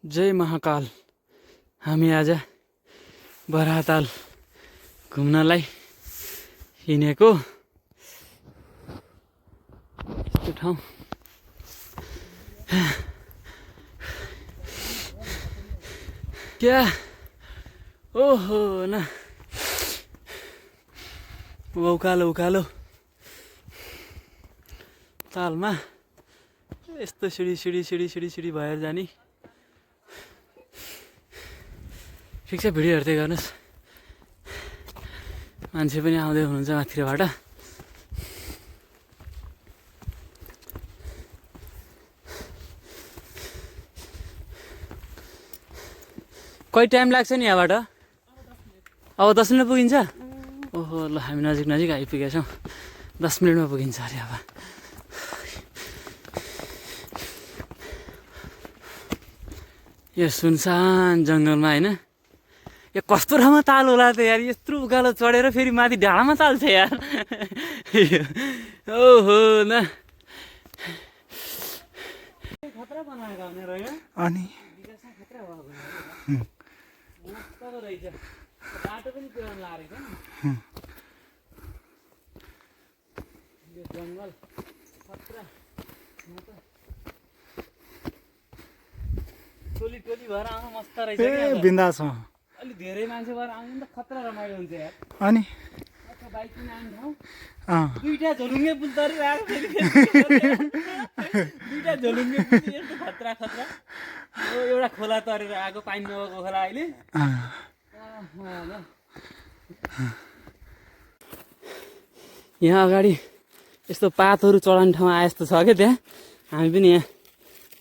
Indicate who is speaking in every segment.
Speaker 1: जय महाकाल। हामी आज बराहताल घुम्नलाई हिँडेको यस्तो ठाउँ। क्या ओहो न उकालो उकालो तालमा यस्तो CD CD CD CD CD भएर जाने। ठिक छ, भिडियो हेर्दै गर्नुहोस्। मान्छे पनि आउँदै हुनुहुन्छ माथिबाट। कति टाइम लाग्छ नि यहाँबाट? अब 10 मिनट पुगिन्छ? ओहो ल, हामी नजिक नजिक आइपुगेका छौँ। 10 मिनटमा पुगिन्छ अरे अब। यो सुनसान जङ्गलमा होइन, यो कस्तो ठाउँमा ताल होला त यार। यत्रो उकालो चढेर फेरि माथि डाँडामा ताल छ यार। ओहो न, खतरा बनाएको हुने रहेछ। अनि बाटो पनि पुरानो लागेको छ। यो जङ्गल खतरा। टोली टोली भएर आउनु मस्त रहेछ।
Speaker 2: बिन्दा छ।
Speaker 1: अलि धेरै मान्छे भएर आउनु त खतरा रमाइलो हुन्छ यार।
Speaker 2: अनि
Speaker 1: बाइक पनि आउने ठाउँ
Speaker 2: दुईटा
Speaker 1: झोलुङ्गे पुल तरिरहेको फेरि दुईटा झोलुङ्गे पुल यस्तो खतरा खतरा। एउटा खोला तरेर आएको, पानी नभएको खोला अहिले। यहाँ अगाडि यस्तो पातहरू चढाउने ठाउँ आए जस्तो छ क्या त्यहाँ। हामी पनि यहाँ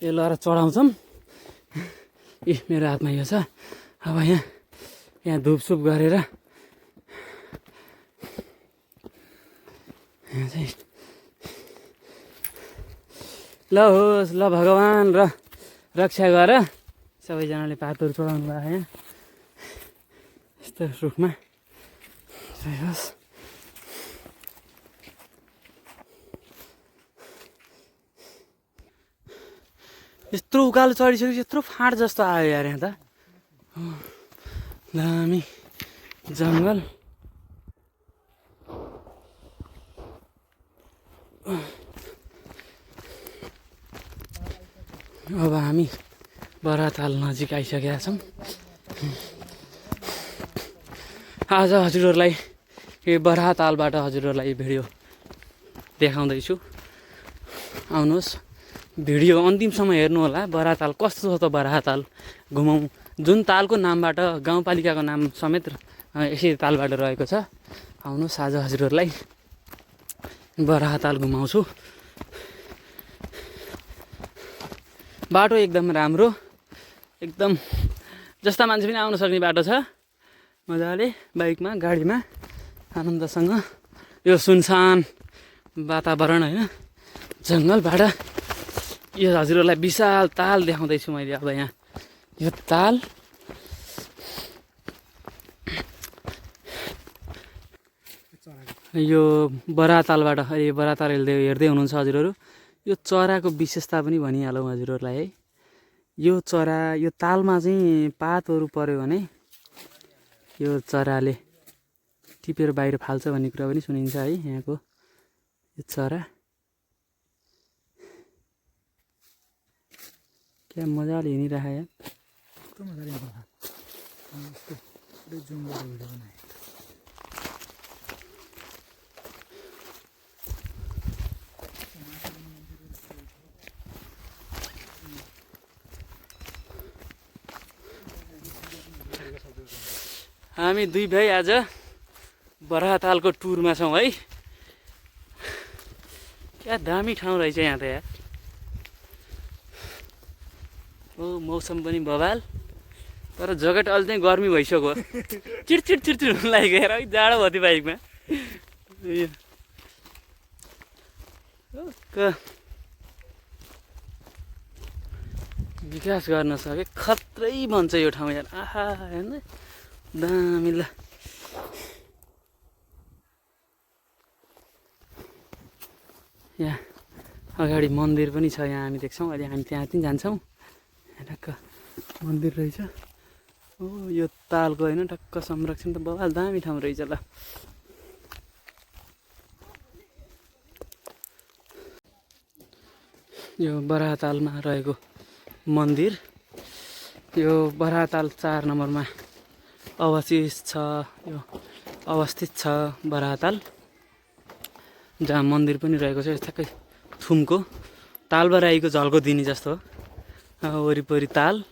Speaker 1: यो लहरा चढाउँछौँ। ए मेरो हातमा यो छ। अब यहाँ धुपसुप गरेर यहाँ चाहिँ ल होस्, ल भगवान् र रक्षा गर। सबैजनाले पातहरू चढाउनु भयो यहाँ यस्तो रुखमा। जय होस्। यत्रो उकालो चढिसकेपछि यत्रो फाँट जस्तो आयो यार यहाँ त। दामी जङ्गल। अब हामी बराहताल नजिक आइसकेका छौँ। आज हजुरहरूलाई यो बराहतालबाट हजुरहरूलाई भिडियो देखाउँदैछु। आउनुहोस्, भिडियो अन्तिमसम्म हेर्नु होला। बराहताल कस्तो छ त बराहताल घुमाउँ। जुन तालको नामबाट गाउँपालिकाको नाम समेत यसै तालबाट रहेको छ। आउनुहोस्, आज हजुरहरूलाई बराहताल घुमाउँछु। बाटो एकदम राम्रो, एकदम जस्ता मान्छे पनि आउन सक्ने बाटो छ। मजाले बाइकमा गाडीमा आनन्दसँग यो सुनसान वातावरण होइन, जङ्गलबाट यो हजुरहरूलाई विशाल ताल देखाउँदैछु मैले। अब यहाँ यो ताल यो बराहतालबाट बराहताल हेर्दै हुनुहुन्छ हजुरहरू। यो चराको विशेषता पनि भनिहालौँ हजुरहरूलाई है। यो चरा यो तालमा चाहिँ पातहरू पऱ्यो भने यो चराले टिपेर बाहिर फाल्छ भन्ने कुरा पनि सुनिन्छ है। यहाँको यो चरा क्या मजाले हिँडिरहेको यार। हामी दुई भाइ आज बराहतालको टुरमा छौँ है। क्या दामी ठाउँ रहेछ यहाँ त यार। ओ मौसम पनि बवाल, तर जगत अलि चाहिँ गर्मी भइसक्यो। चिडचिड चिडचिड हुन लागेको यार। है जाडो भयो त्यो बाइकमा। विकास गर्न सके खत्रै भन्छ यो ठाउँ यार। आहा हेर्नु दामी। ल यहाँ अगाडि मन्दिर पनि छ। यहाँ हामी देख्छौँ। अहिले हामी त्यहाँ पनि जान्छौँ। ढक्क मन्दिर रहेछ। ओ यो तालको होइन टक्क संरक्षण त बवाल दामी ठाउँ रहेछ ल। यो बराहतालमा रहेको मन्दिर, यो बराहताल 4 नम्बरमा अवस्थित छ बराहताल, जहाँ मन्दिर पनि रहेको छ। ठ्याक्कै थुमको तालबराईको झल्को दिने जस्तो हो। वरिपरि ताल,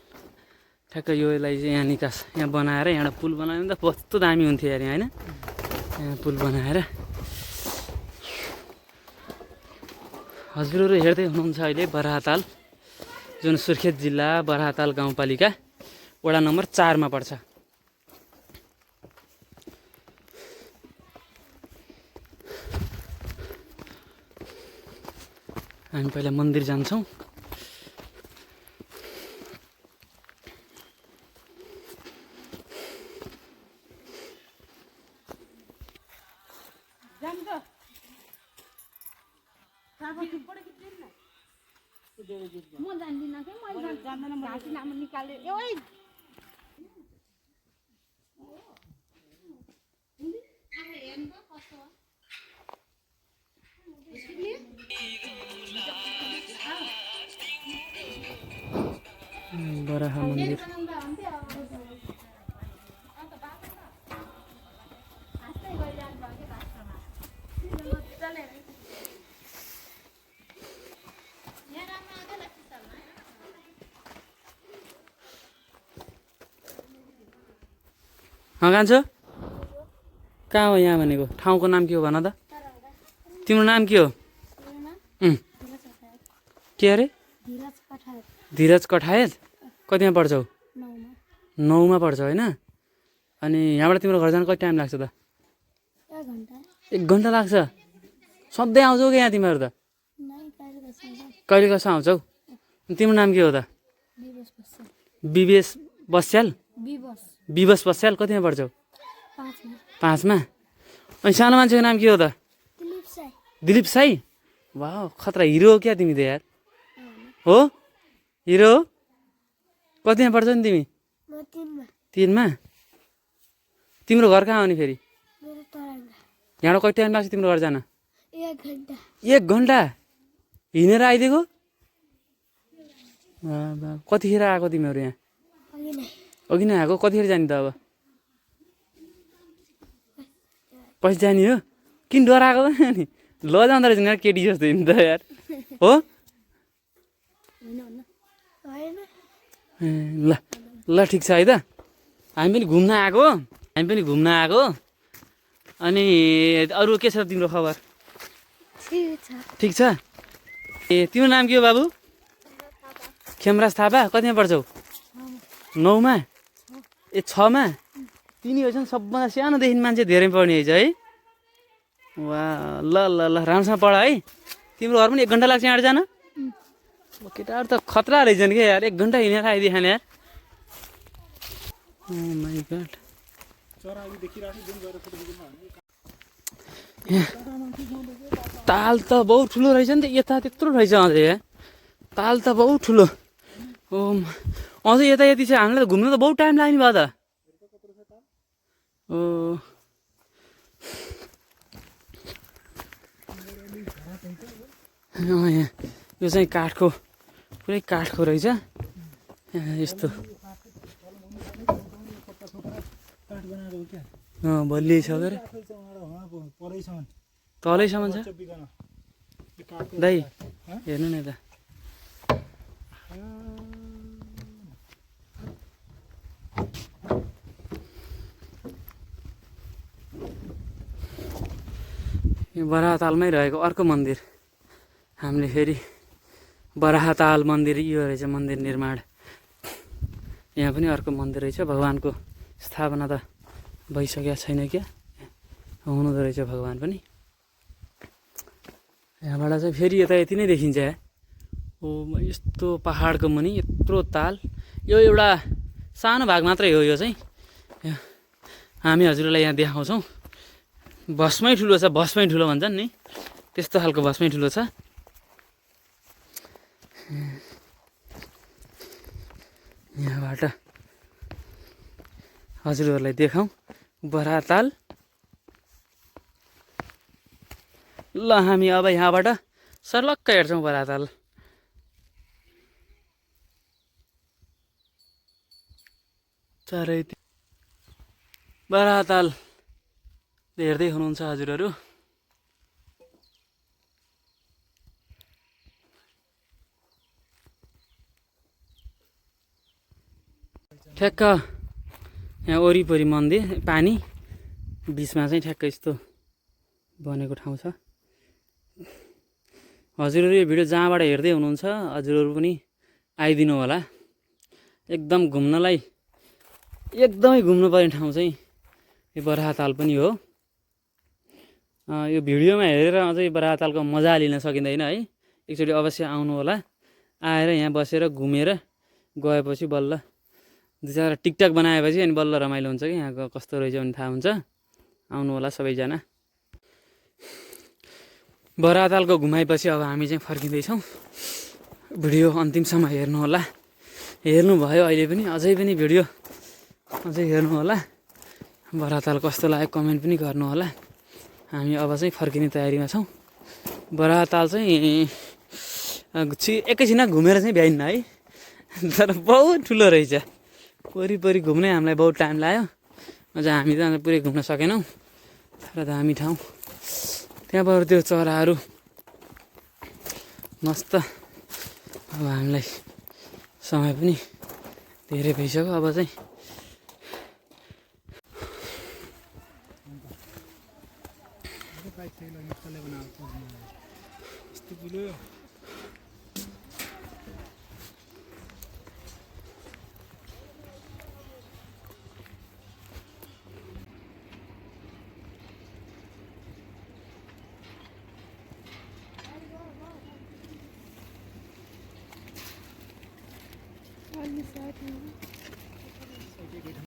Speaker 1: ठ्याक्कै योलाई चाहिँ यहाँ निकास यहाँ बनाएर यहाँबाट पुल बनायो भने त कस्तो दामी हुन्थ्यो यार यहाँ, होइन? यहाँ पुल बनाएर हजुरहरू हेर्दै हुनुहुन्छ अहिले बराहताल, जुन सुर्खेत जिल्ला बराहताल गाउँपालिका वडा नम्बर 4 मा पर्छ। हामी पहिला मन्दिर जान्छौँ।
Speaker 3: म जान्दिनँ कि मैले जान्दैन घाँटी नाम निकाले ओइ
Speaker 1: बराह मन्दिर कान्छो कहाँ हो यहाँ भनेको ठाउँको नाम के हो भन त? तिम्रो नाम के हो? के अरे? धीरज कठायत। कतिमा पढ्छौ? 9 मा पढ्छौ होइन? अनि यहाँबाट तिम्रो घर जान कति टाइम लाग्छ त? 1 घन्टा लाग्छ? सधैँ आउँछौ कि यहाँ तिमीहरू त? कहिले कसो आउँछौ? तिम्रो नाम के हो त? विवेश बस्याल। विवश बस्याल। कतिमा पढ्छौ? 5 मा। अनि सानो मान्छेको नाम के हो त? दिलीप साई। वाह खतरा हिरो हो क्या तिमी त यार? हो हिरो हो? कतिमा पढ्छौ नि तिमी? 3 मा। तिम्रो घर कहाँ हो नि फेरि? यहाँबाट कति टाइम लाग्छ तिम्रो घर जान? 1 घन्टा हिँडेर आइदिएको? कतिखेर आएको तिमीहरू यहाँ? अघि नै आएको। कतिखेर जाने त अब? पछि जाने हो? किन डराएको त नि? लजाउँदो रहेछ नि केटी जस्तो हिँड्नु त यार। हो ल ल ठिक छ है त। हामी पनि घुम्न आएको। अनि अरू के छ तिम्रो खबर? ठिक छ। ए तिम्रो नाम के हो बाबु? खेमराज थापा। कतिमा पढ्छौ? 9 मा। ए 6 मा। तिनी हो सबभन्दा सानोदेखि मान्छे धेरै पढ्ने रहेछ है। वाह ल ल ल राम्रोसँग पढ है। तिम्रो घर पनि 1 घन्टा लाग्छ यहाँबाट जान? केटाहरू त खतरा रहेछन् क्या यार। 1 घन्टा हिँडेर आइदिएन यार। ओ माइ गॉड। ताल त बहुत ठुलो रहेछ नि त। यता त्यत्रो रहेछ अझै। ताल त बहुत ठुलो। ओ अझै यता यति छ। हामीलाई त घुम्नु त बहुत टाइम लाग्ने भयो त। ओ यहाँ यो चाहिँ काठको पुरै काठको रहेछ। यस्तो बलियै छ अरे। तलैसम्म छ दाइ। हेर्नु न यता। यो बराहतालमै रहेको अर्को मन्दिर। हामीले फेरि बराहताल मन्दिर यो रहेछ मन्दिर निर्माण। यहाँ पनि अर्को मन्दिर रहेछ। भगवानको स्थापना त भइसकेको छैन क्या, हुनुहुँदो रहेछ भगवान पनि। यहाँबाट चाहिँ फेरि यता यति नै देखिन्छ। ओ यस्तो पहाडको मुनि यत्रो ताल। यो एउटा सानो भाग मात्रै हो यो चाहिँ। हामी हजुरलाई यहाँ देखाउँछौँ। भस्मै ठुलो छ। भस्मै ठुलो भन्छन् नि त्यस्तो खालको भस्मै ठुलो छ। यहाँबाट हजुरहरूलाई देखाउँ बराताल। ल हामी अब यहाँबाट सर्लक्क हेर्छौँ बराताल। चारैतिर बराताल हेर्दै हुनुहुन्छ हजुरहरू। ठ्याक्क यहाँ वरिपरि मन्दिर पानी बिचमा चाहिँ ठ्याक्क यस्तो बनेको ठाउँ छ। हजुरहरू यो भिडियो जहाँबाट हेर्दै हुनुहुन्छ हजुरहरू पनि आइदिनु होला। एकदम घुम्नलाई एकदमै घुम्नुपर्ने ठाउँ चाहिँ यो बराहताल पनि हो। यो भिडियोमा हेरेर अझै बराहतालको मजा लिन सकिँदैन है। एकचोटि अवश्य आउनु होला। आएर यहाँ बसेर घुमेर गएपछि बल्ल दुई चारवटा टिकटक बनाएपछि अनि बल्ल रमाइलो हुन्छ कि यहाँको कस्तो रहेछ भने थाहा हुन्छ। आउनु होला सबैजना। बराहतालको घुमाएपछि अब हामी चाहिँ फर्किँदैछौँ। भिडियो अन्तिमसम्म हेर्नु होला। हेर्नुभयो अहिले पनि अझै पनि भिडियो अझै हेर्नु होला। बराहताल कस्तो लाग्यो कमेन्ट पनि गर्नु होला। हामी अब चाहिँ फर्किने तयारीमा छौँ। बराहताल चाहिँ एकैछिनमा घुमेर चाहिँ भ्याइन्न है। तर बहुत ठुलो रहेछ। वरिपरि घुम्नै हामीलाई बहुत टाइम लाग्यो। अझ हामी त पुरै घुम्न सकेनौँ। तर दामी ठाउँ। त्यहाँबाट त्यो चराहरू मस्त। अब हामीलाई समय पनि धेरै भइसक्यो। अब चाहिँ